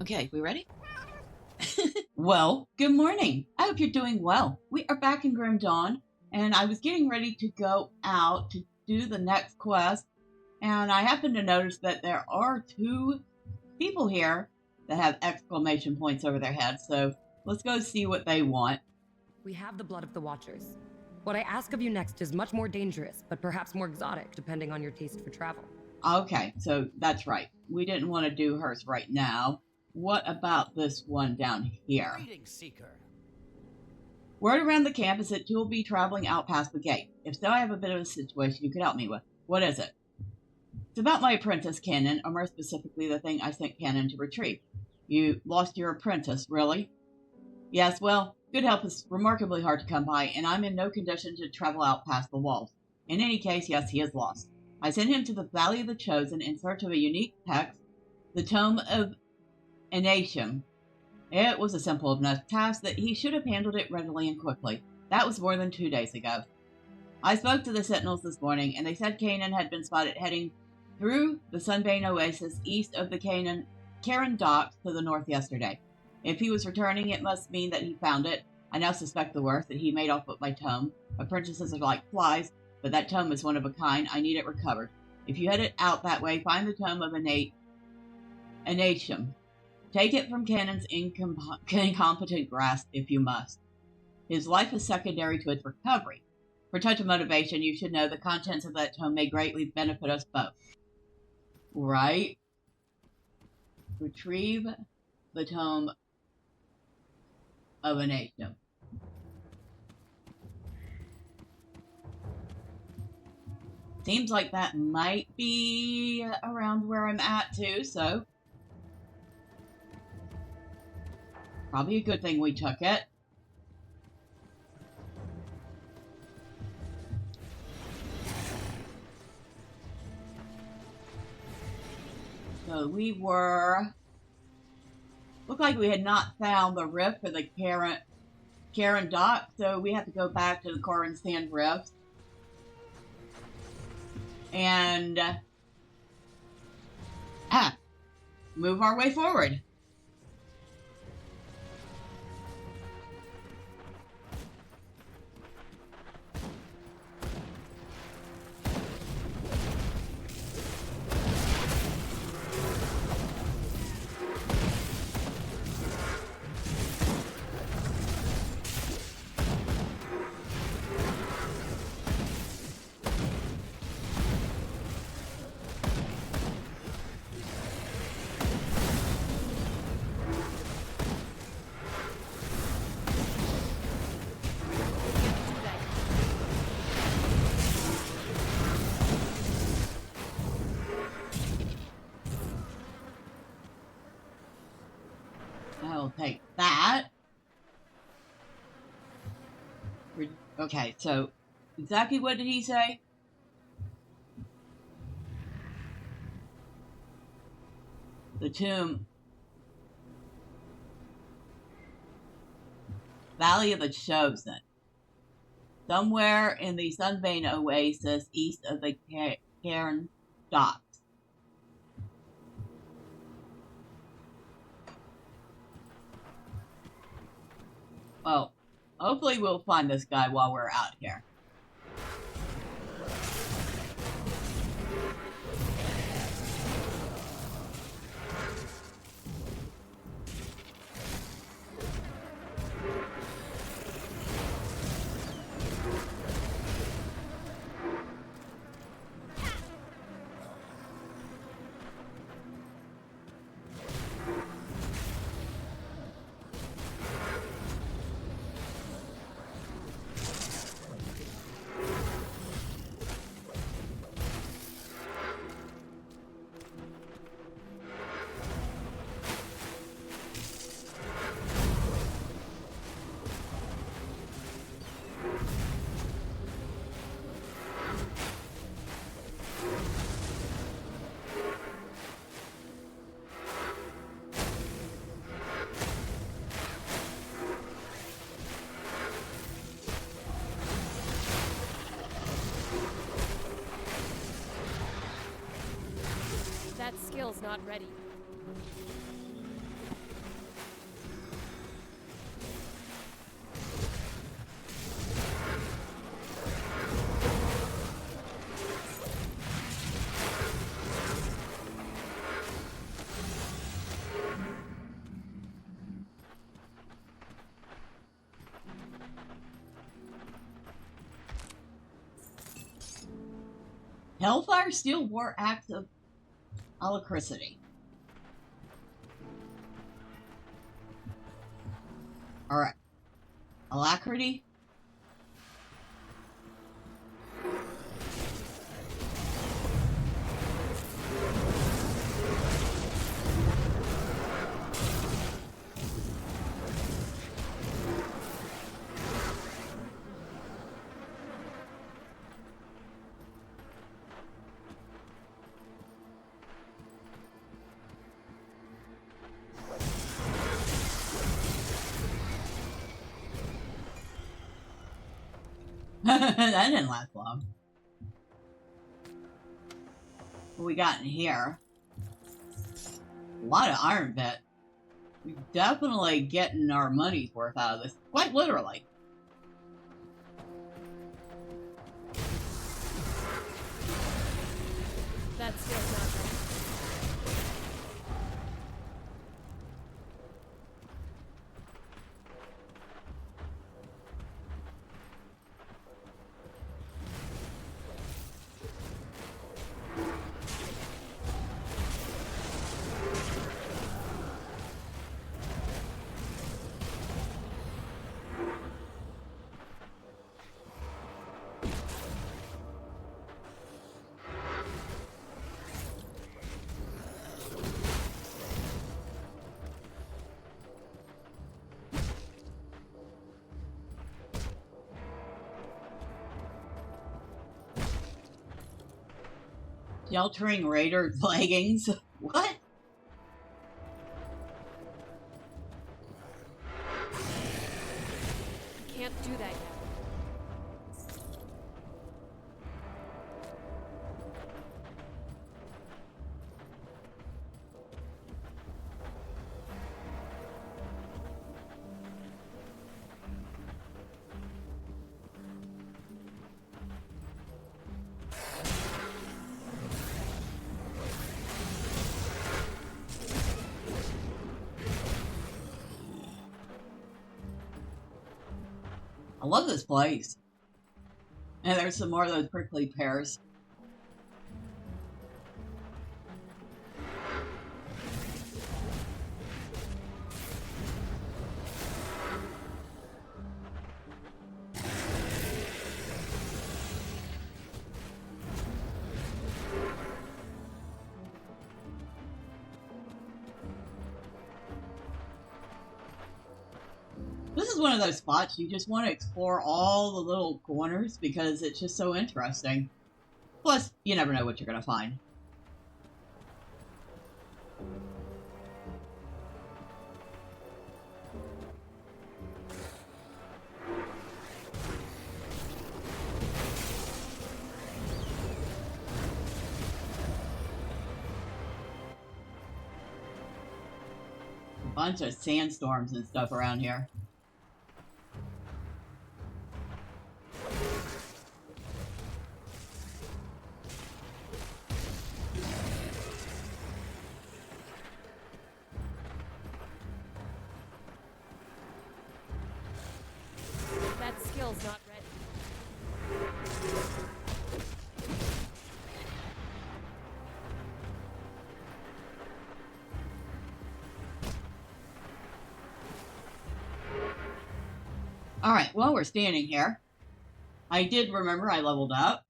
Okay, we ready? Well, good morning. I hope you're doing well. We are back in Grim Dawn, and I was getting ready to go out to do the next quest, and I happened to notice that there are two people here that have exclamation points over their heads, so let's go see what they want. We have the blood of the Watchers. What I ask of you next is much more dangerous, but perhaps more exotic, depending on your taste for travel. Okay, so that's right. We didn't want to do hers right now. What about this one down here? Greetings, Seeker. Word around the camp is that you will be traveling out past the gate. If so, I have a bit of a situation you could help me with. What is it? It's about my apprentice, Cannon, or more specifically, the thing I sent Cannon to retrieve. You lost your apprentice, really? Yes, well, good help is remarkably hard to come by, and I'm in no condition to travel out past the walls. In any case, yes, he is lost. I sent him to the Valley of the Chosen in search of a unique text, the Tome of Anatium. It was a simple enough task that he should have handled it readily and quickly. That was more than 2 days ago. I spoke to the Sentinels this morning, and they said Cairan had been spotted heading through the Sunbane Oasis east of the Cairan Docks to the north yesterday. If he was returning, it must mean that he found it. I now suspect the worst, that he made off with my tome. Apprentices are like flies, but that tome is one of a kind. I need it recovered. If you head it out that way, find the Tome of Anatium. Take it from Cannon's incompetent grasp if you must. His life is secondary to its recovery. For touch of motivation, you should know the contents of that tome may greatly benefit us both. Right? Retrieve the Tome of Anatium. Seems like that might be around where I'm at too, so probably a good thing we took it. So we looked like we had not found the rift for the Cairan Docks, so we have to go back to the Corin Sand Rift. And move our way forward. I'll take that. Okay, so exactly what did he say? The tomb. Valley of the Chosen. Somewhere in the Sunbane Oasis east of the Cairan Docks. Well, hopefully we'll find this guy while we're out here. That skill's not ready. Hellfire Steel War Acts of Alacrity. Alright. Alacrity? That didn't last long. What we got in here? A lot of iron bit. We're definitely getting our money's worth out of this. Quite literally. That's still not right. Sheltering Raider leggings. What? Can't do that yet. I love this place. And there's some more of those prickly pears. This is one of those spots you just want to explore all the little corners because it's just so interesting. Plus, you never know what you're going to find. A bunch of sandstorms and stuff around here. That skill's not ready. Alright, while we're standing here, I did remember I leveled up.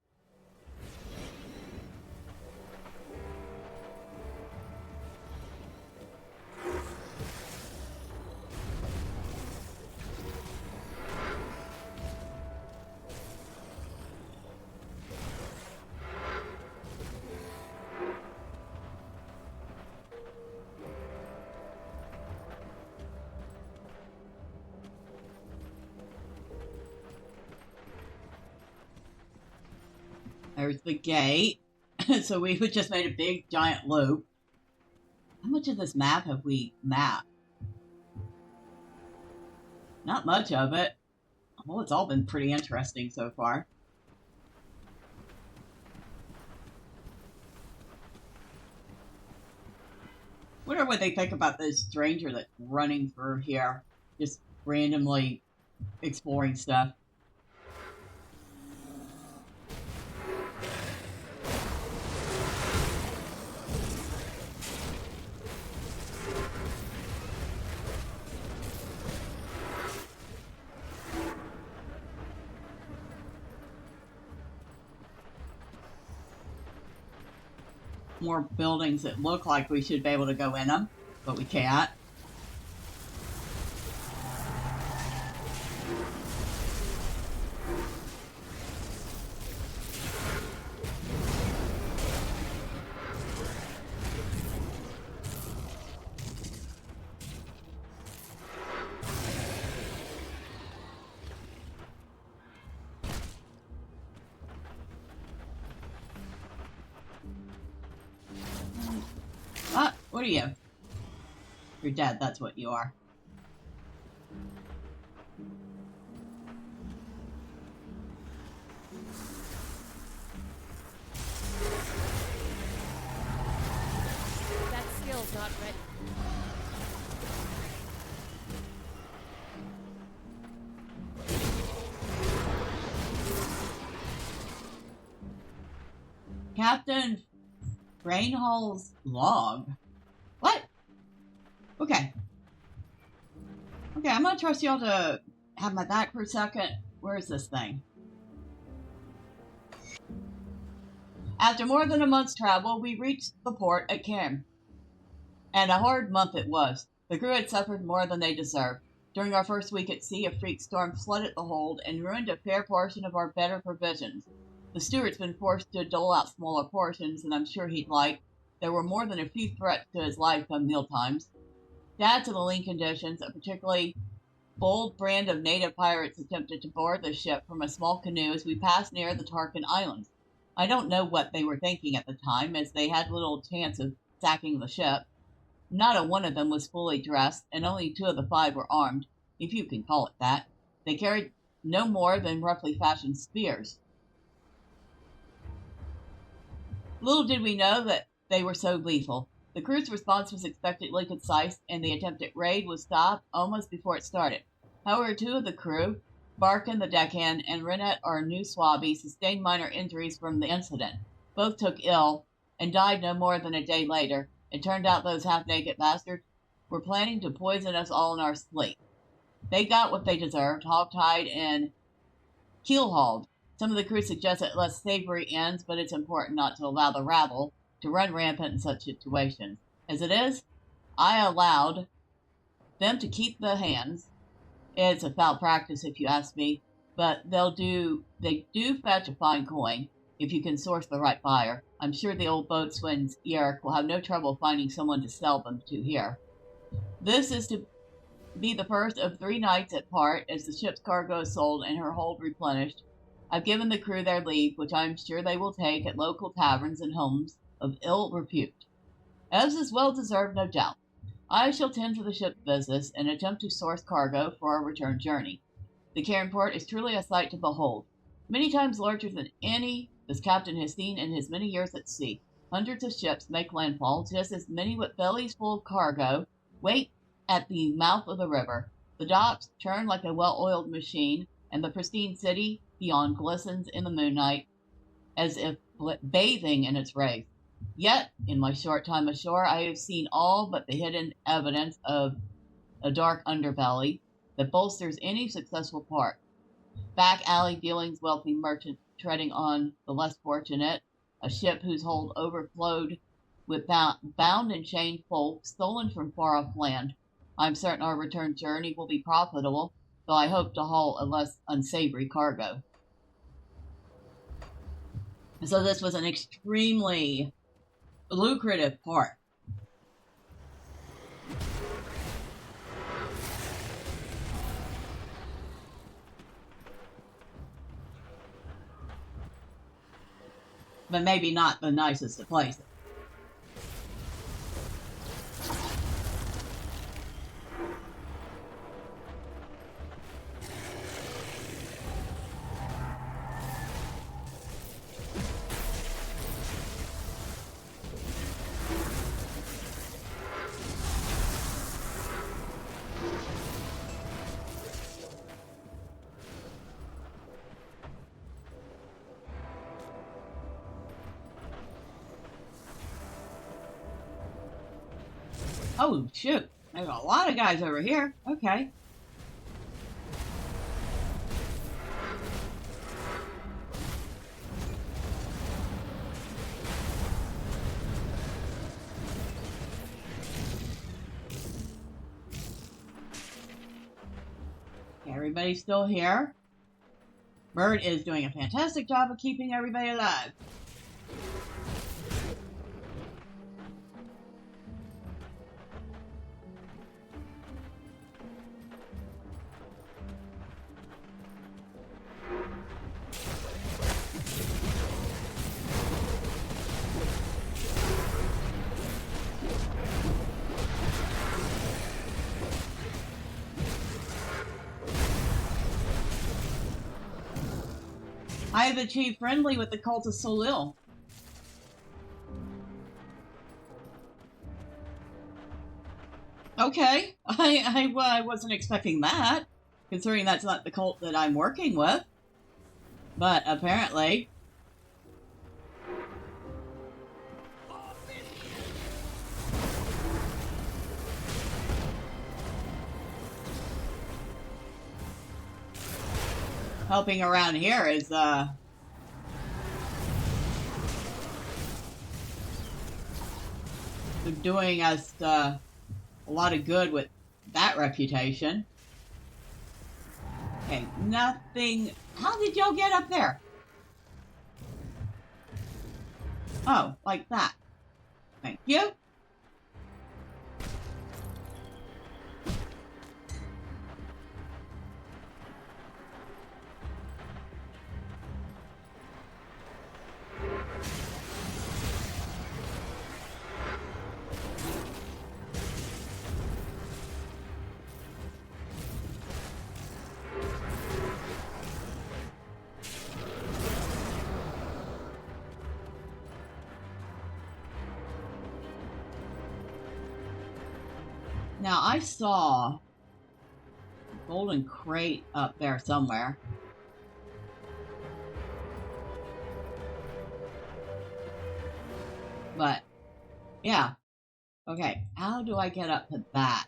There's the gate. So we just made a big giant loop. How much of this map have we mapped? Not much of it. Well, it's all been pretty interesting so far. Wonder what they think about this stranger that's running through here, just randomly exploring stuff. more buildings that look like we should be able to go in them, but we can't. What are you? You're dead, that's what you are. That skill's not ready. Captain Rainhall's log. What? Okay. Okay, I'm gonna trust y'all to have my back for a second. Where is this thing? After more than a month's travel, we reached the port at Cairan. And a hard month it was. The crew had suffered more than they deserved. During our first week at sea, a freak storm flooded the hold and ruined a fair portion of our better provisions. The steward's been forced to dole out smaller portions, and I'm sure he'd like. There were more than a few threats to his life come mealtimes. To add to the lean conditions, a particularly bold brand of native pirates attempted to board the ship from a small canoe as we passed near the Tarkin Islands. I don't know what they were thinking at the time, as they had little chance of sacking the ship. Not a one of them was fully dressed, and only 2 of the 5 were armed, if you can call it that. They carried no more than roughly fashioned spears. Little did we know that they were so lethal. The crew's response was expectedly concise, and the attempted raid was stopped almost before it started. However, 2 of the crew, Barkin, the deckhand, and Renette, our new swabby, sustained minor injuries from the incident. Both took ill and died no more than a day later. It turned out those half-naked bastards were planning to poison us all in our sleep. They got what they deserved, hogtied and keel-hauled. Some of the crew suggested less savory ends, but it's important not to allow the rabble to run rampant in such situations. As it is, I allowed them to keep the hands. It's a foul practice if you ask me, but they do fetch a fine coin if you can source the right buyer. I'm sure the old boatswain's Eric will have no trouble finding someone to sell them to here. This is to be the first of 3 nights at part as the ship's cargo is sold and her hold replenished. I've given the crew their leave, which I'm sure they will take at local taverns and homes of ill repute. As is well deserved, no doubt. I shall tend to the ship's business and attempt to source cargo for our return journey. The Cairan port is truly a sight to behold, many times larger than any this captain has seen in his many years at sea. Hundreds of ships make landfall, just as many with bellies full of cargo wait at the mouth of the river. The docks churn like a well-oiled machine, and the pristine city beyond glistens in the moonlight as if bathing in its rays. Yet, in my short time ashore, I have seen all but the hidden evidence of a dark underbelly that bolsters any successful port. Back alley dealings, wealthy merchants treading on the less fortunate, a ship whose hold overflowed with bound and chained folk stolen from far-off land. I'm certain our return journey will be profitable, though I hope to haul a less unsavory cargo. So this was an extremely lucrative port. But maybe not the nicest of places. Oh, shoot. There's a lot of guys over here. Okay. Everybody's still here. Bird is doing a fantastic job of keeping everybody alive. I have achieved friendly with the cult of Solil. Okay, I wasn't expecting that, considering that's not the cult that I'm working with. But apparently... helping around here is, doing us, a lot of good with that reputation. Okay, nothing... How did y'all get up there? Oh, like that. Thank you. Now, I saw a golden crate up there somewhere. But, yeah. Okay, how do I get up to that?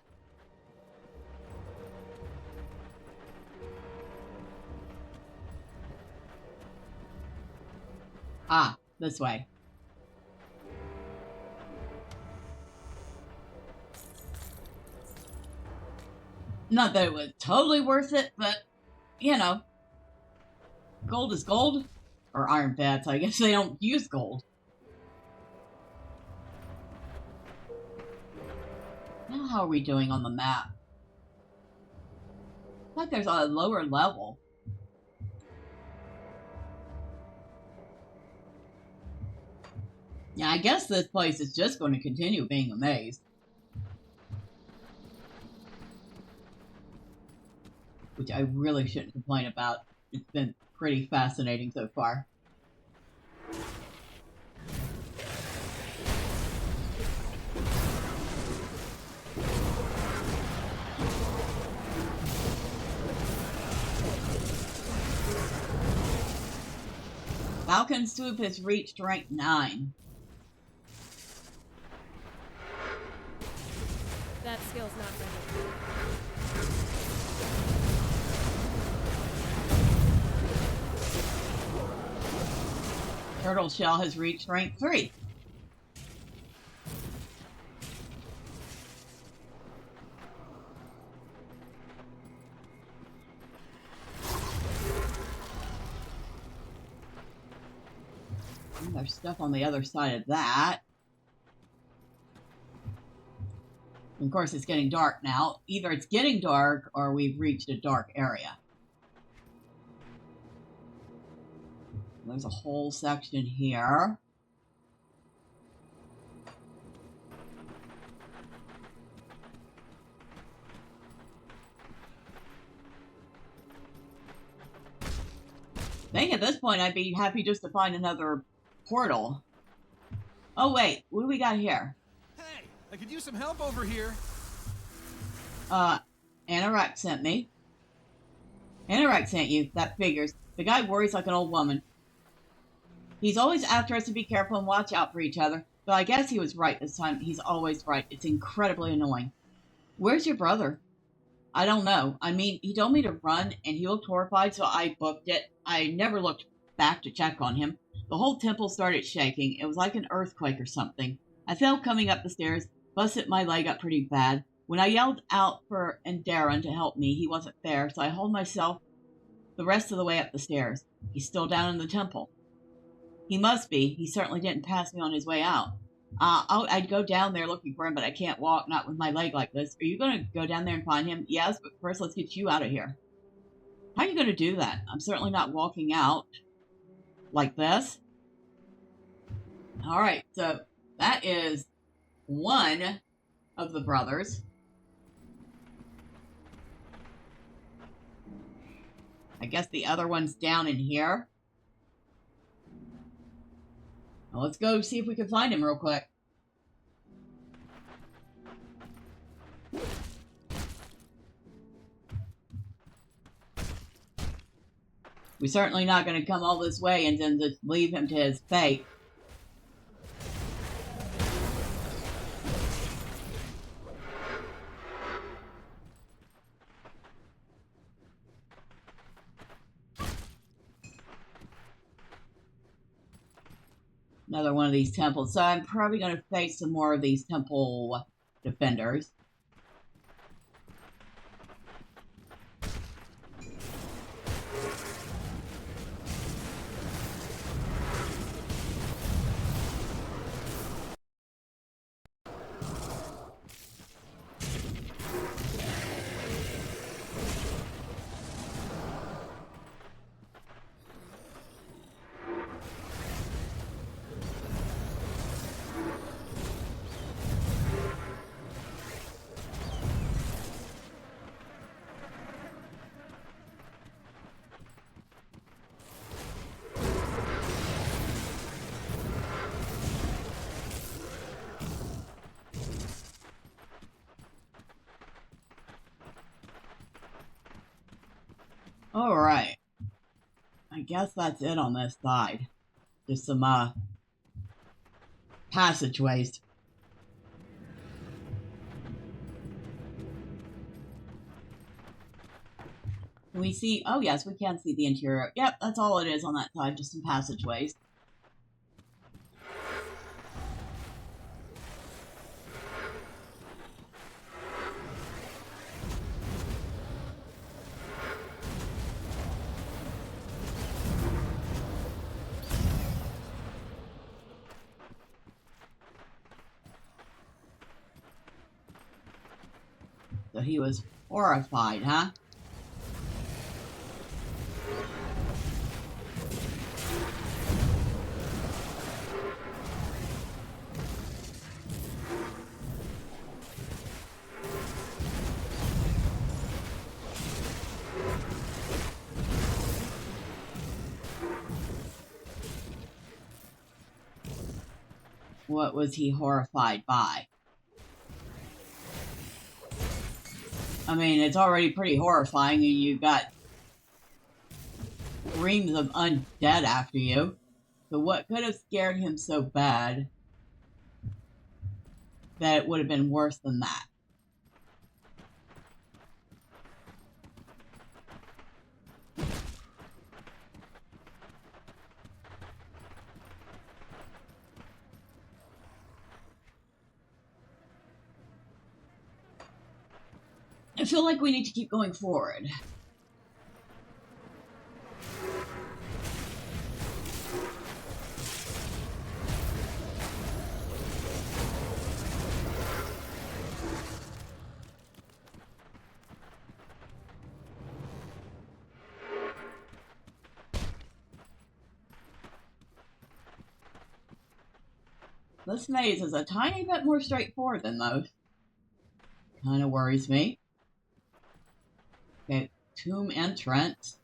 Ah, this way. Not that it was totally worth it, but, you know, gold is gold. Or iron bats, I guess they don't use gold. Now how are we doing on the map? It's like there's a lower level. Yeah, I guess this place is just going to continue being a maze. Which I really shouldn't complain about. It's been pretty fascinating so far. Falcon Swoop has reached rank 9. That skill's not ready. Turtle Shell has reached rank 3. And there's stuff on the other side of that. And of course, it's getting dark now. Either it's getting dark or we've reached a dark area. There's a whole section here. I think at this point I'd be happy just to find another portal. Oh wait, what do we got here? Hey, I could use some help over here. Anorak sent me. Anorak sent you, that figures. The guy worries like an old woman. He's always after us to be careful and watch out for each other, but I guess he was right this time. He's always right. It's incredibly annoying. Where's your brother? I don't know. I mean, he told me to run, and he looked horrified, so I booked it. I never looked back to check on him. The whole temple started shaking. It was like an earthquake or something. I fell coming up the stairs, busted my leg up pretty bad. When I yelled out for Darren to help me, he wasn't there, so I hauled myself the rest of the way up the stairs. He's still down in the temple. He must be. He certainly didn't pass me on his way out. I'd go down there looking for him, but I can't walk, not with my leg like this. Are you going to go down there and find him? Yes, but first let's get you out of here. How are you going to do that? I'm certainly not walking out like this. All right, so that is one of the brothers. I guess the other one's down in here. Well, let's go see if we can find him real quick. We're certainly not going to come all this way and then just leave him to his fate. Another one of these temples. So I'm probably going to face some more of these temple defenders. All right. I guess that's it on this side. Just some passageways. Can we see? Oh, yes, we can see the interior. Yep, that's all it is on that side, just some passageways. So he was horrified, huh? What was he horrified by? I mean, it's already pretty horrifying, and you got reams of undead after you. So what could have scared him so bad that it would have been worse than that? I feel like we need to keep going forward. This maze is a tiny bit more straightforward than most. Kind of worries me. Okay, tomb entrance.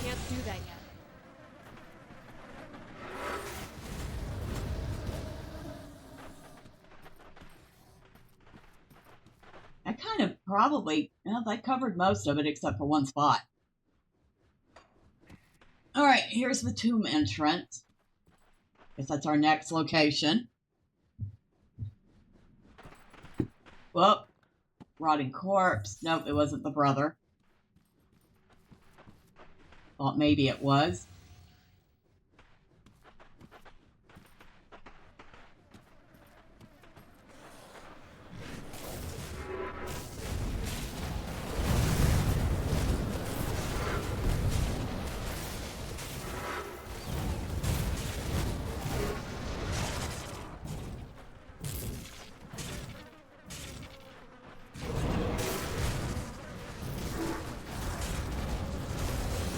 Can't do that yet. I kind of probably, well, I covered most of it except for one spot. All right, here's the tomb entrance. Guess that's our next location. Whoop. Rotting corpse. Nope, it wasn't the brother. Thought maybe it was.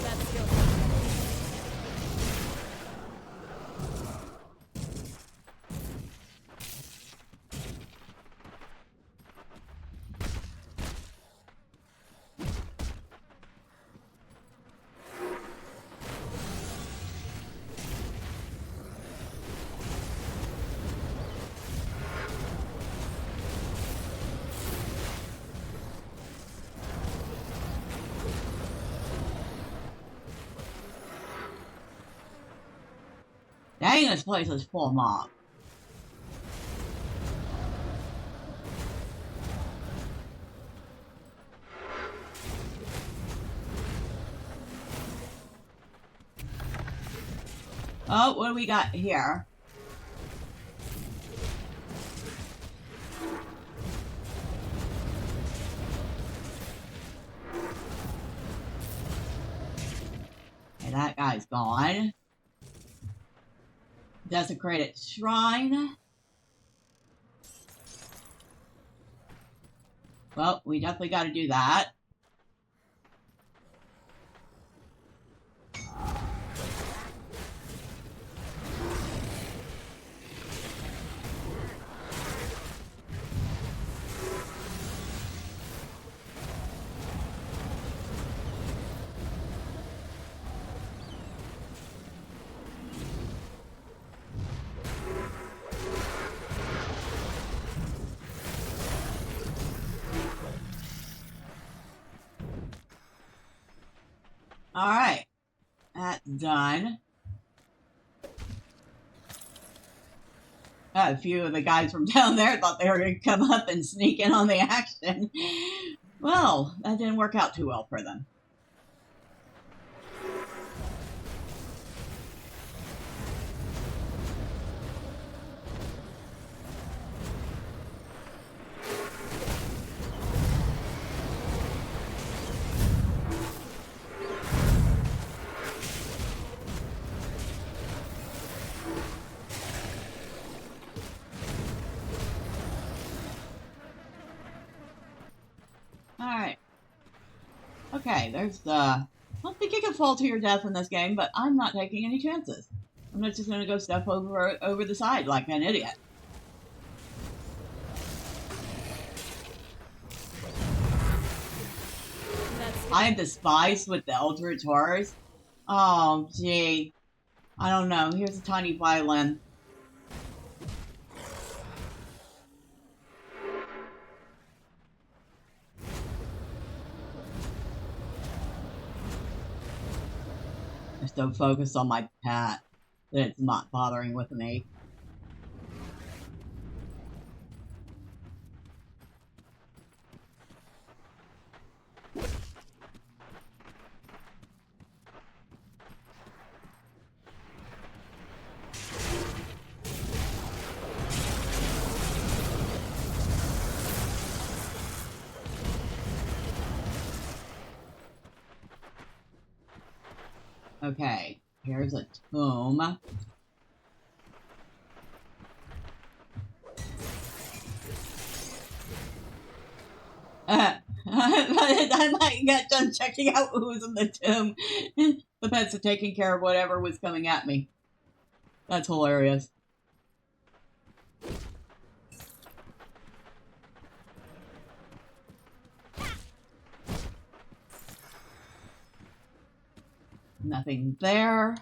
That's still Dang, this place is full of mobs. Oh, what do we got here? Okay, that guy's gone. Desecrated shrine. Well, we definitely got to do that. Alright. That's done. A few of the guys from down there thought they were going to come up and sneak in on the action. Well, that didn't work out too well for them. Alright. Okay, there's the... I don't think you can fall to your death in this game, but I'm not taking any chances. I'm not just going to go step over the side like an idiot. I am despised with the Eldritch Horrors. Oh, gee. I don't know. Here's a tiny violin. I'm so focused on my pet that it's not bothering with me. Okay, here's a tomb. I might get done checking out who was in the tomb. The pets are taking care of whatever was coming at me. That's hilarious. Nothing there.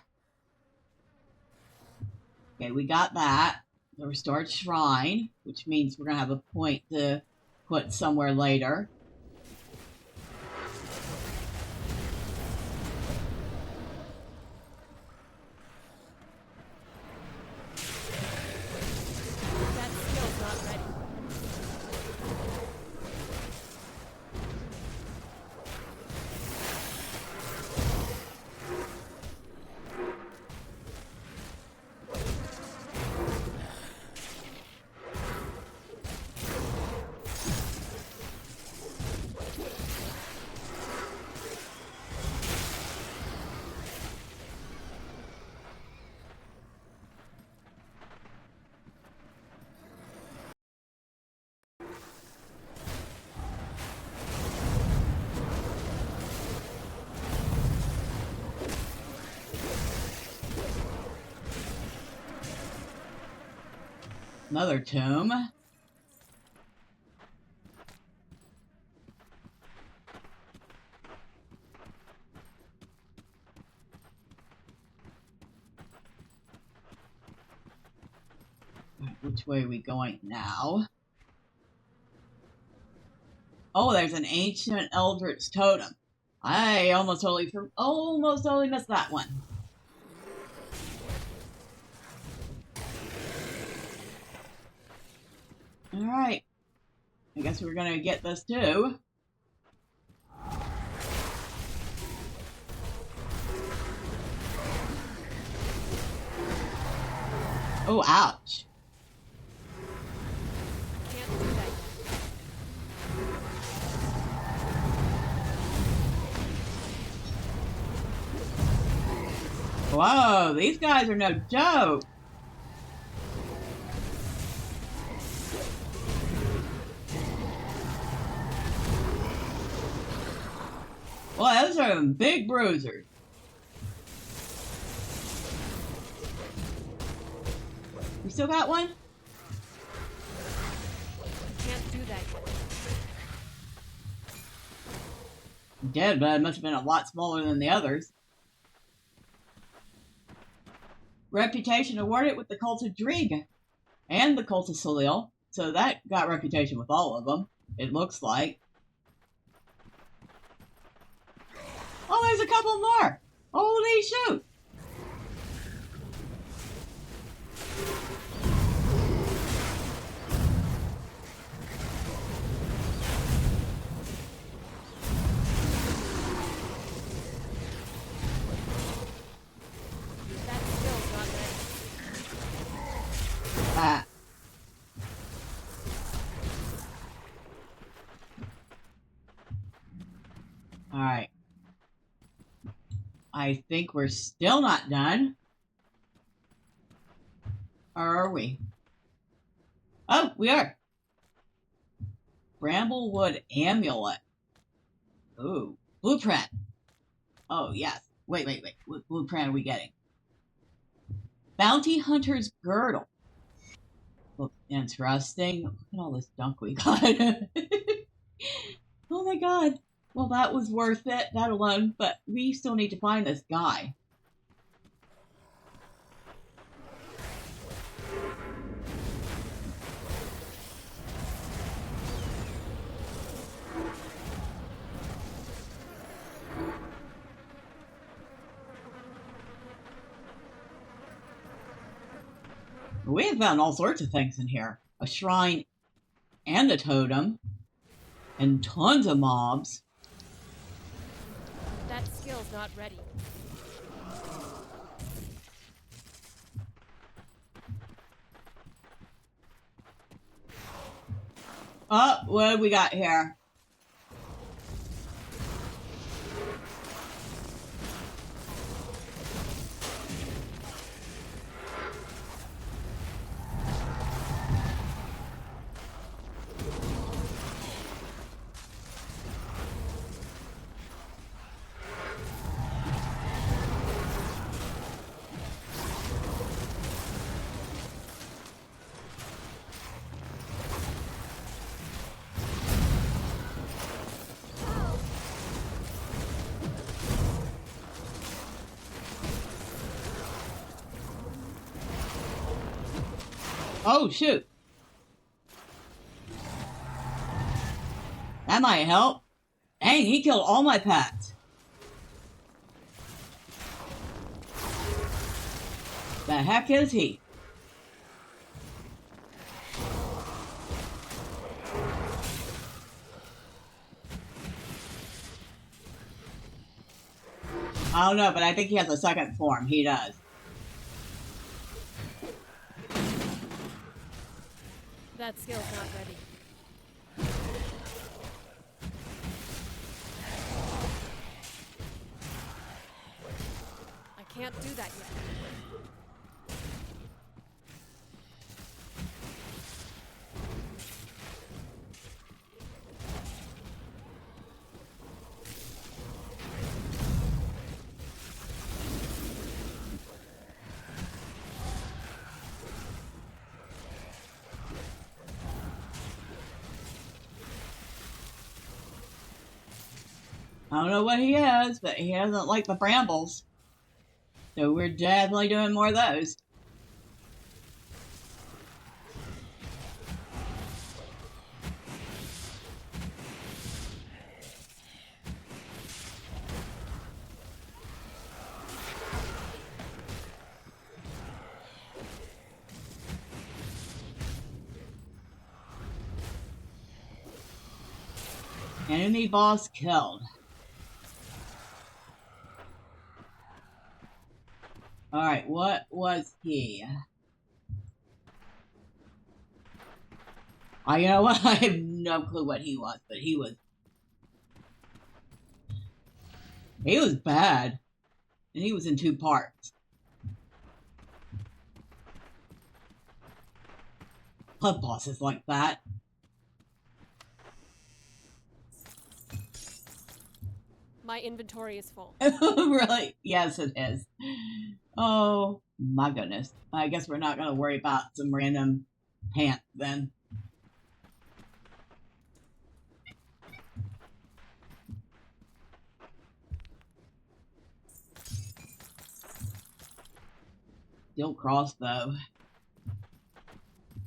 Okay, we got that. The restored shrine, which means we're going to have a point to put somewhere later. That skill's not ready. Another tomb. Which way are we going now? Oh, there's an ancient eldritch totem. I almost totally missed that one. Alright. I guess we're gonna get this too. Oh, ouch. Can't do that yet. Whoa, these guys are no joke. Well, those are some big bruisers. You still got one? Can't do that yet. Dead, but it must have been a lot smaller than the others. Reputation awarded with the cult of Drig and the cult of Salil. So that got reputation with all of them, it looks like. Oh, there's a couple more. Holy shoot. That skill's not ready. Ah. Alright. I think we're still not done. Or are we? Oh, we are. Bramblewood Amulet. Ooh. Blueprint. Oh, yes. Wait. What blueprint are we getting? Bounty Hunter's Girdle. Looks interesting. Look at all this junk we got. Oh my god. Well, that was worth it, that alone, but we still need to find this guy. We have found all sorts of things in here. A shrine and a totem. And tons of mobs. That skill's not ready. Oh, what do we got here? Oh, shoot. That might help. Dang, he killed all my pets. The heck is he? I don't know, but I think he has a second form. He does. That skill's not ready. I can't do that yet. I don't know what he is, but he doesn't like the brambles. So we're definitely doing more of those. Enemy boss killed. Alright, what was he? You know what? I have no clue what he was, but he was bad. And he was in 2 parts. Blood bosses like that. My inventory is full. Really? Yes, it is. Oh, my goodness. I guess we're not going to worry about some random pants then. Steel crossbow.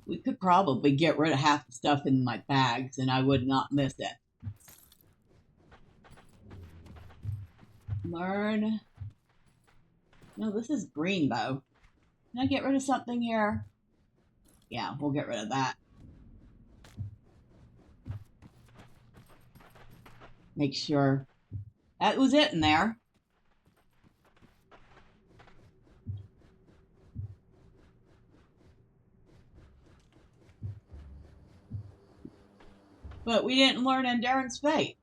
We could probably get rid of half the stuff in my bags and I would not miss it. Learn. No, this is green bow. Can I get rid of something here? Yeah, we'll get rid of that. Make sure. That was it in there. But we didn't learn Endurance Fate.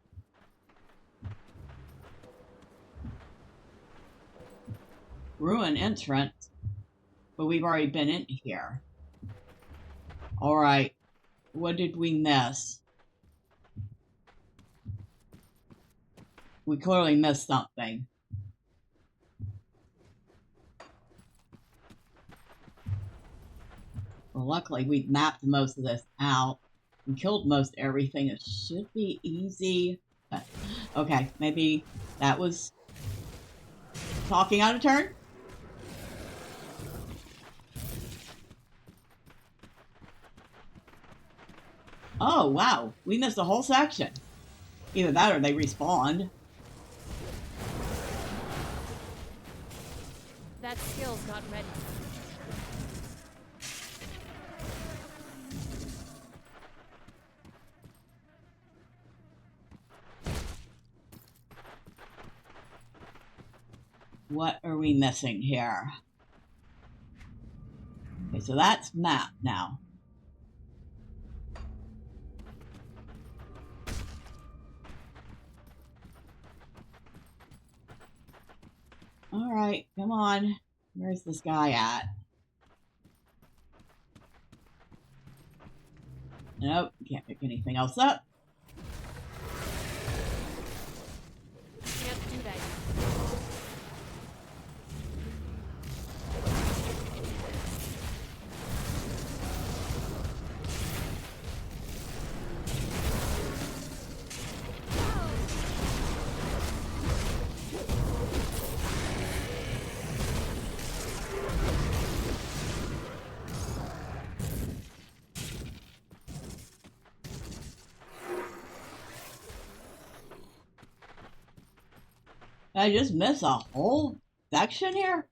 Ruin entrance. But we've already been in here. Alright. What did we miss? We clearly missed something. Well, luckily we mapped most of this out and killed most everything. It should be easy. Okay, maybe that was talking out of turn. Oh, wow. We missed a whole section. Either that or they respawned. That skill's not ready. What are we missing here? Okay, so that's map now. Alright, come on. Where's this guy at? Nope, can't pick anything else up. Can't do that yet. Did I just miss a whole section here?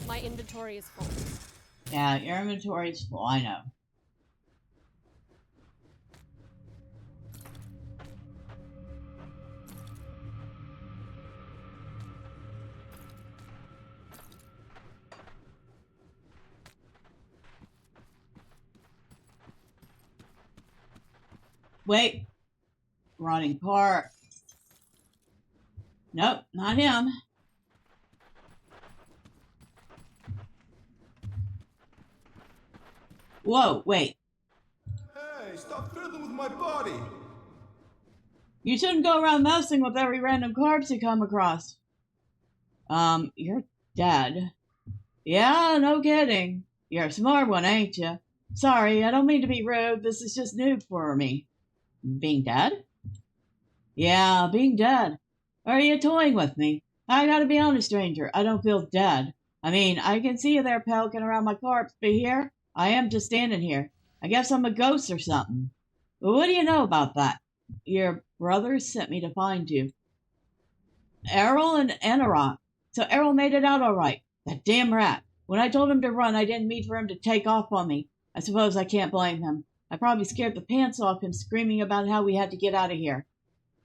My inventory is full. Yeah, your inventory's full, I know. Wait. Rotting parts. Nope, not him. Whoa, wait. my body? You shouldn't go around messing with every random corpse you come across. You're dead. Yeah, no kidding. You're a smart one, ain't you? Sorry, I don't mean to be rude. This is just new for me. Being dead? Yeah, being dead. Are you toying with me? I gotta be honest, stranger. I don't feel dead. I mean, I can see you there pelican around my corpse, but here, I am just standing here. I guess I'm a ghost or something. But what do you know about that? Your brothers sent me to find you. Errol and Enarok. So Errol made it out all right. That damn rat. When I told him to run, I didn't mean for him to take off on me. I suppose I can't blame him. I probably scared the pants off him screaming about how we had to get out of here.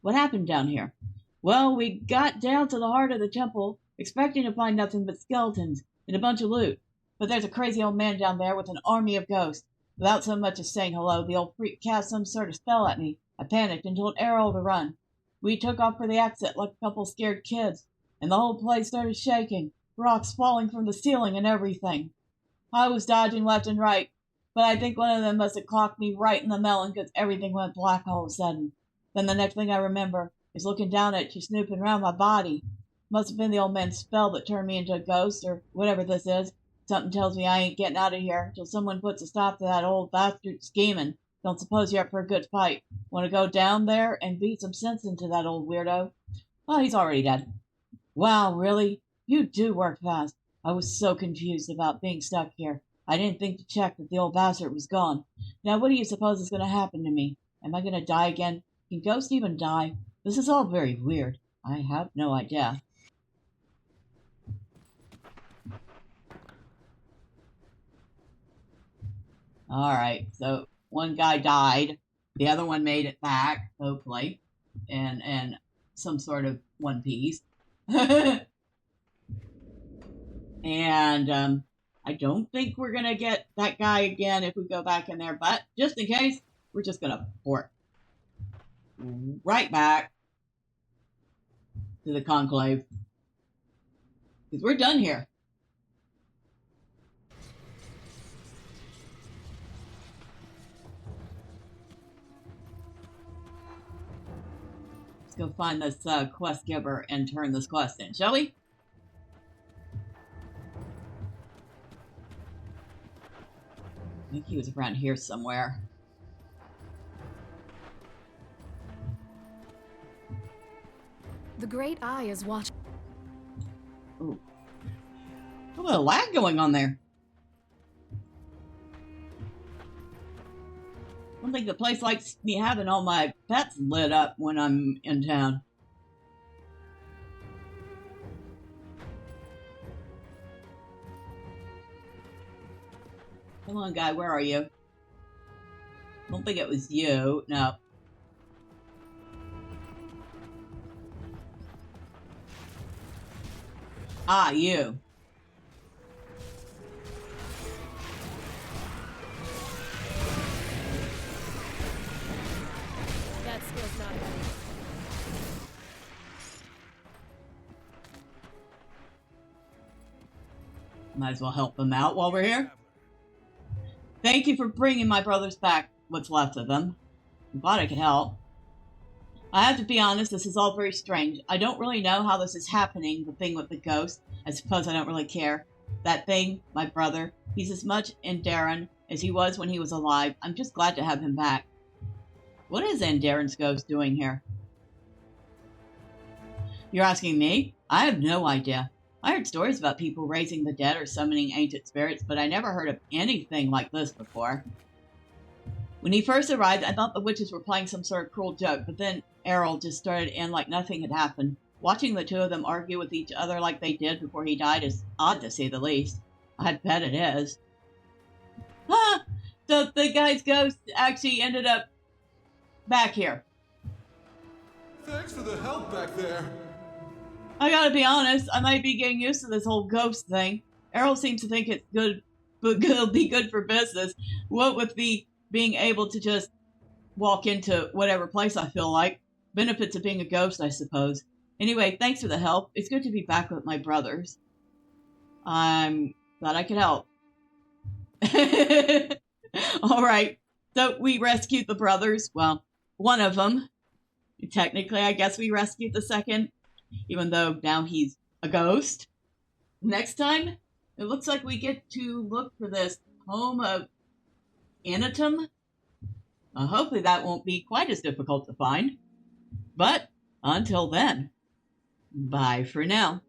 What happened down here? Well, we got down to the heart of the temple, expecting to find nothing but skeletons and a bunch of loot. But there's a crazy old man down there with an army of ghosts. Without so much as saying hello, the old freak cast some sort of spell at me. I panicked and told Errol to run. We took off for the exit like a couple scared kids, and the whole place started shaking, rocks falling from the ceiling and everything. I was dodging left and right, but I think one of them must have clocked me right in the melon because everything went black all of a sudden. Then the next thing I remember is looking down at you snooping around my body. Must have been the old man's spell that turned me into a ghost, or whatever this is. Something tells me I ain't getting out of here until someone puts a stop to that old bastard scheming. Don't suppose you're up for a good fight. Want to go down there and beat some sense into that old weirdo? Oh, he's already dead. Wow, really? You do work fast. I was so confused about being stuck here. I didn't think to check that the old bastard was gone. Now, what do you suppose is going to happen to me? Am I going to die again? Can ghosts even die? This is all very weird. I have no idea. Alright, so one guy died. The other one made it back, hopefully. And some sort of one piece. And I don't think we're going to get that guy again if we go back in there. But just in case, we're just going to port right back to the conclave. Because we're done here. Let's go find this quest giver and turn this quest in, shall we? I think he was around here somewhere. The Great Eye is watching. Ooh. A little lag going on there. I don't think the place likes me having all my pets lit up when I'm in town. Come on, guy, where are you? I don't think it was you. No. Ah, you. That skill's not ready. Might as well help them out while we're here. Thank you for bringing my brothers back, what's left of them. I'm glad I could help. I have to be honest, this is all very strange. I don't really know how this is happening, the thing with the ghost. I suppose I don't really care. That thing, my brother, he's as much Andaran as he was when he was alive. I'm just glad to have him back. What is Andaran's ghost doing here? You're asking me? I have no idea. I heard stories about people raising the dead or summoning ancient spirits, but I never heard of anything like this before. When he first arrived, I thought the witches were playing some sort of cruel joke, but then Errol just started in like nothing had happened. Watching the two of them argue with each other like they did before he died is odd to say the least. I'd bet it is. Ah! So the guy's ghost actually ended up back here. Thanks for the help back there. I gotta be honest, I might be getting used to this whole ghost thing. Errol seems to think it's good, but it'll be good for business. What with the being able to just walk into whatever place I feel like. Benefits of being a ghost, I suppose. Anyway, thanks for the help. It's good to be back with my brothers. I'm glad I could help. Alright, So we rescued the brothers. Well, one of them. Technically, I guess we rescued the second, even though now he's a ghost. Next time, it looks like we get to look for this home of Anatom. Hopefully that won't be quite as difficult to find. But until then, bye for now.